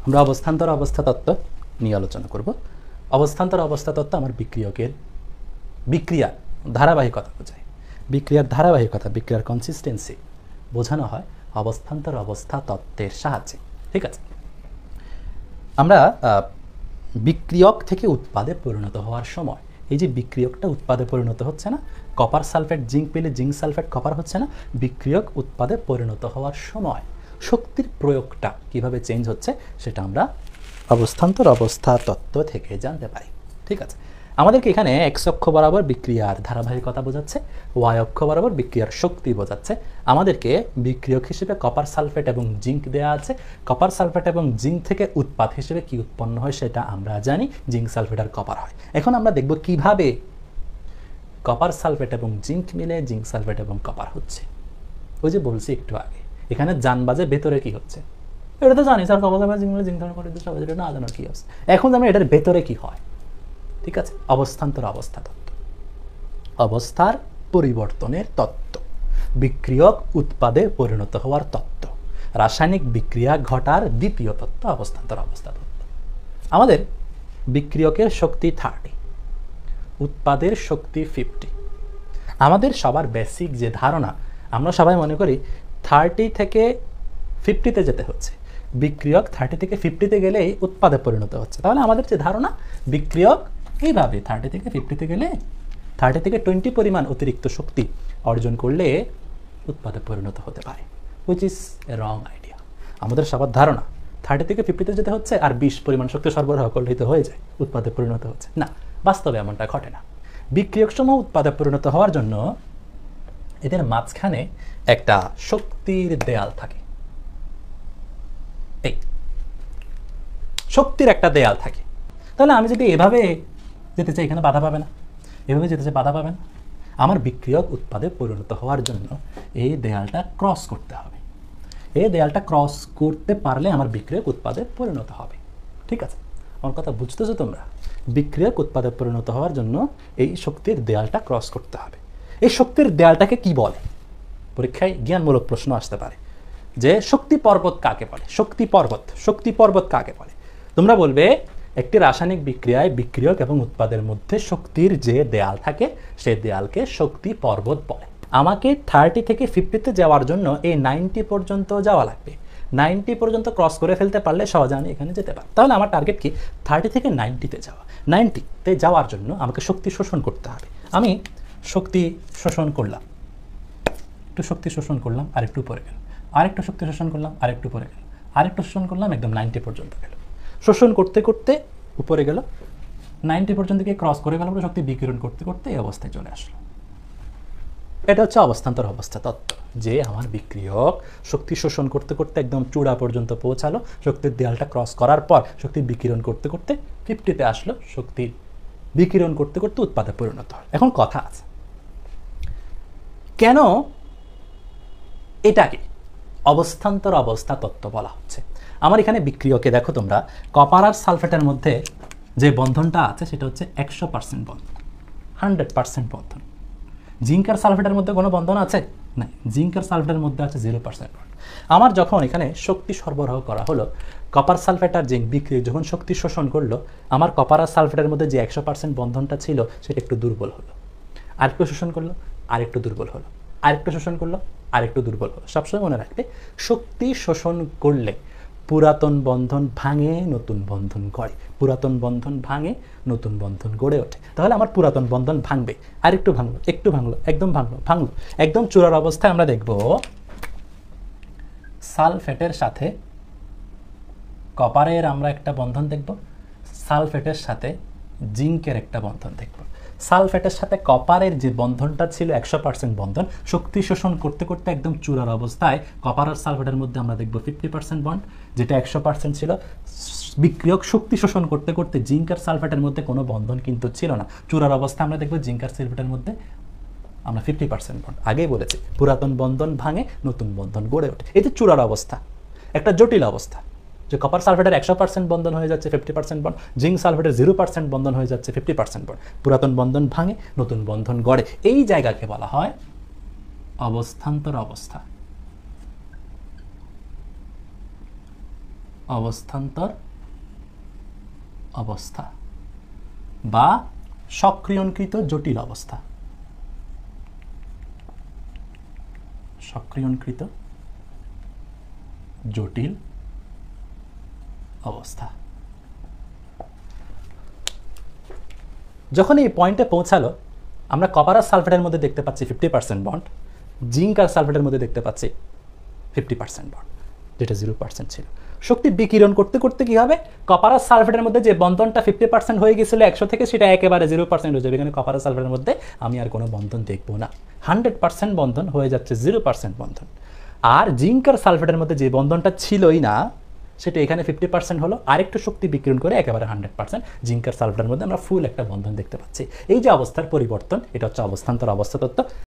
আমরা অবস্থান্তর অবস্থা তত্ত্ব নিয়ে আলোচনা করব। অবস্থান্তর অবস্থা তত্ত্ব আমার বিক্রিয়কের বিক্রিয়ার ধারাবাহিকতা বোঝায়। বিক্রিয়ার ধারাবাহিকতা, বিক্রিয়ার কনসিস্টেন্সি বোঝানো হয় অবস্থান্তর অবস্থা তত্ত্বের সাহায্যে। ঠিক আছে, আমরা বিক্রিয়ক থেকে উৎপাদে পরিণত হওয়ার সময় এই যে বিক্রিয়কটা উৎপাদে পরিণত হচ্ছে না, কপার সালফেট জিঙ্ক পেলে জিঙ্ক সালফেট কপার হচ্ছে না, বিক্রিয়ক উৎপাদে পরিণত হওয়ার সময় শক্তির প্রয়োগটা কিভাবে চেঞ্জ হচ্ছে সেটা আমরা অবস্থান্তর অবস্থা তত্ত্ব থেকে জানতে পারি। ঠিক আছে, আমাদেরকে এখানে এক্স অক্ষ বরাবর বিক্রিয়ার ধারাবাহিকতা বোঝাচ্ছে, ওয়াই অক্ষ বরাবর বিক্রিয়ার শক্তি বোঝাচ্ছে। আমাদেরকে বিক্রিয়ক হিসেবে কপার সালফেট এবং জিঙ্ক দেওয়া আছে। কপার সালফেট এবং জিঙ্ক থেকে উৎপাদ হিসেবে কি উৎপন্ন হয় সেটা আমরা জানি, জিঙ্ক সালফেট আর কপার হয়। এখন আমরা দেখব কিভাবে কপার সালফেট এবং জিঙ্ক মিলে জিঙ্ক সালফেট এবং কপার হচ্ছে। ওই যে বলছি একটু আগে, এখানে জানবাজে ভেতরে কি হচ্ছে এটা তো জানি স্যার, কপার সালফেট জিঙ্ক মিলে জিঙ্ক সালফেট সবাই এটা না জানার কি হচ্ছে। এখন আমরা এটার ভেতরে কি হয়। ঠিক আছে, অবস্থান্তর অবস্থা তত্ত্ব, অবস্থার পরিবর্তনের তত্ত্ব, বিক্রিয়ক উৎপাদে পরিণত হওয়ার তত্ত্ব, রাসায়নিক বিক্রিয়া ঘটার দ্বিতীয় তত্ত্ব অবস্থান্তর অবস্থা তত্ত্ব। আমাদের বিক্রিয়কের শক্তি 30, উৎপাদের শক্তি 50। আমাদের সবার বেসিক যে ধারণা, আমরা সবাই মনে করি 30 থেকে 50-তে যেতে হচ্ছে, বিক্রিয়ক 30 থেকে 50-তে গেলেই উৎপাদে পরিণত হচ্ছে। তাহলে আমাদের যে ধারণা, বিক্রিয়ক এইভাবে 30 থেকে 50-তে গেলে 30 থেকে 20 পরিমাণ অতিরিক্ত শক্তি অর্জন করলে উৎপাদে পরিণত হতে পারে, which is a wrong idea. আমাদের সবার ধারণা 30 থেকে 50-তে যেতে হচ্ছে আর 20 পরিমাণ শক্তি সরবরাহ করলেই তো হয়ে যায়, উৎপাদে পরিণত হচ্ছে না। বাস্তবে এমনটা ঘটে না। বিক্রিয়ক সমূহ উৎপাদে পরিণত হওয়ার জন্য এদের মাঝখানে একটা শক্তির দেয়াল থাকে। এই শক্তির একটা দেয়াল থাকে। তাহলে আমি যদি এভাবে যেতে চাই, এখানে বাধা পাবে না, এভাবে যেতে চাই বাধা পাবে না। আমার বিক্রিয়ক উৎপাদে পরিণত হওয়ার জন্য এই দেয়ালটা ক্রস করতে হবে। এই দেয়ালটা ক্রস করতে পারলে আমার বিক্রিয়ক উৎপাদে পরিণত হবে। ঠিক আছে, আমার কথা বুঝতেছো তোমরা? বিক্রিয়ক উৎপাদে পরিণত হওয়ার জন্য এই শক্তির দেয়ালটা ক্রস করতে হবে। এই শক্তির দেয়ালটাকে কি বলে? পরীক্ষায় জ্ঞানমূলক প্রশ্ন আসতে পারে যে শক্তি পর্বত কাকে বলে। শক্তি পর্বত কাকে বলে? তোমরা বলবে একটি রাসায়নিক বিক্রিয়ায় বিক্রিয়ক এবং উৎপাদের মধ্যে শক্তির যে দেয়াল থাকে সেই দেয়ালকে শক্তি পর্বত বলে। আমাকে 30 থেকে 50-তে যাওয়ার জন্য এই 90 পর্যন্ত যাওয়া লাগবে। 90 পর্যন্ত ক্রস করে ফেলতে পারলে সহজে আমি এখানে যেতে পারি। তাহলে আমার টার্গেট কি? 30 থেকে 90-তে যাওয়া। 90-তে যাওয়ার জন্য আমাকে শক্তি শোষণ করতে হবে। আমি শক্তি শোষণ করলাম, একটু শক্তি শোষণ করলাম, আরেকটু পরে গেল, আরেকটু শক্তি শোষণ করলাম, আরেকটু পরে গেল, আরেকটু শোষণ করলাম, একদম 90 পর্যন্ত গেল। শোষণ করতে করতে উপরে গেল, 90 পর্যন্ত গিয়ে ক্রস করে গেল, শক্তি বিকিরণ করতে করতে এই অবস্থায় চলে আসলো। এটা হচ্ছে অবস্থান্তর অবস্থা তত্ত্ব, যে আমার বিক্রিয়ক শক্তি শোষণ করতে করতে একদম চূড়া পর্যন্ত পৌঁছালো, শক্তির দেয়ালটা ক্রস করার পর শক্তি বিকিরণ করতে করতে 50-তে আসলো, শক্তি বিকিরণ করতে করতে উৎপাদে পরিণত হয়। এখন কথা আছে, কেন এটাকে অবস্থান্তর অবস্থা তত্ত্ব বলা হচ্ছে? আমার এখানে বিক্রিয়কে দেখো তোমরা, কপার আর সালফেটের মধ্যে যে বন্ধনটা আছে সেটা হচ্ছে 100% বন্ধন, 100% বন্ধন। জিঙ্ক আর সালফেটের মধ্যে কোনো বন্ধন আছে? না, জিঙ্ক আর সালফেটের মধ্যে আছে 0% বন্ধন। আমার যখন এখানে শক্তি সরবরাহ করা হলো, কপার সালফেট আর জিঙ্ক বিক্রিয়ক যখন শক্তি শোষণ করলো, আমার কপার আর সালফেটের মধ্যে যে 100% বন্ধনটা ছিল সেটা একটু দুর্বল হলো, আরেকটু শোষণ করলো, আরেকটু দুর্বল হলো, আরেকটু শোষণ করলো, আরেকটু দুর্বল হলো। সবসময় মনে রাখবে, শক্তি শোষণ করলে পুরাতন বন্ধন ভাঙে, নতুন বন্ধন গড়ে, পুরাতন বন্ধন ভাঙে, নতুন বন্ধন গড়ে ওঠে। তাহলে আমার পুরাতন বন্ধন ভাঙবে, আরেকটু ভাঙলো, একটু ভাঙলো, একদম ভাঙলো, একদম চূড়ার অবস্থায় আমরা দেখব সালফেটের সাথে কপারের আমরা একটা বন্ধন দেখব, সালফেটের সাথে জিঙ্কের একটা বন্ধন দেখব। সালফেটের সাথে কপারের যে বন্ধনটা ছিল 100% বন্ধন, শক্তি শোষণ করতে করতে একদম চূড়ার অবস্থায় কপার আর সালফেটের মধ্যে আমরা দেখব 50% বন্ড, যেটা 100% ছিল। বিক্রিয়ক শক্তি শোষণ করতে করতে জিঙ্ক আর সালফেটের মধ্যে কোনো বন্ধন কিন্তু ছিল না। চূড়ার অবস্থায় আমরা দেখব জিঙ্ক আর সালফেটের মধ্যে আমরা 50% বন্ড। আগেই বলেছি, পুরাতন বন্ধন ভাঙে, নতুন বন্ধন গড়ে ওঠে। এই যে চূড়ার অবস্থা, একটা জটিল অবস্থা, যে কপার সালফেটের 100% বন্ধন হয়ে যাচ্ছে 50% বন্ড, জিঙ্ক সালফেটের 0% বন্ধন হয়ে যাচ্ছে 50% বন্ড। পুরাতন বন্ধন ভাঙে, নতুন বন্ধন গড়ে। এই জায়গাকে বলা হয় অবস্থান্তর অবস্থা। অবস্থান্তর অবস্থা বা সক্রিয়ণকৃত জটিল অবস্থা। সক্রিয়ণকৃত জটিল অবস্থা। যখন এই পয়েন্টে পৌঁছালো, আমরা কপার আর সালফেটের মধ্যে দেখতে পাচ্ছি 50% বন্ড, জিঙ্ক আর সালফেটের মধ্যে দেখতে পাচ্ছি 50% বন্ড, যেটা 0% ছিল। শক্তি বিকিরণ করতে করতে কি হবে, কপার আর সালফেটের মধ্যে যে বন্ধনটা 50% হয়ে গেছিল 100 থেকে, সেটা একেবারে 0% হয়ে যাবে। এখানে কপার আর সালফেটের মধ্যে আমি আর কোনো বন্ধন দেখব না, 100% বন্ধন হয়ে যাচ্ছে 0% বন্ধন। আর জিঙ্ক আর সালফেটের মধ্যে যে বন্ধনটা ছিলই না, সেটা এখানে 50% হলো, আরেকটু শক্তি বিকিরণ করে একেবারে 100% জিঙ্ক আর সালফেটের মধ্যে আমরা ফুল একটা বন্ধন দেখতে পাচ্ছি। এই যে অবস্থার পরিবর্তন, এটা হচ্ছে অবস্থান্তর অবস্থা তত্ত্ব।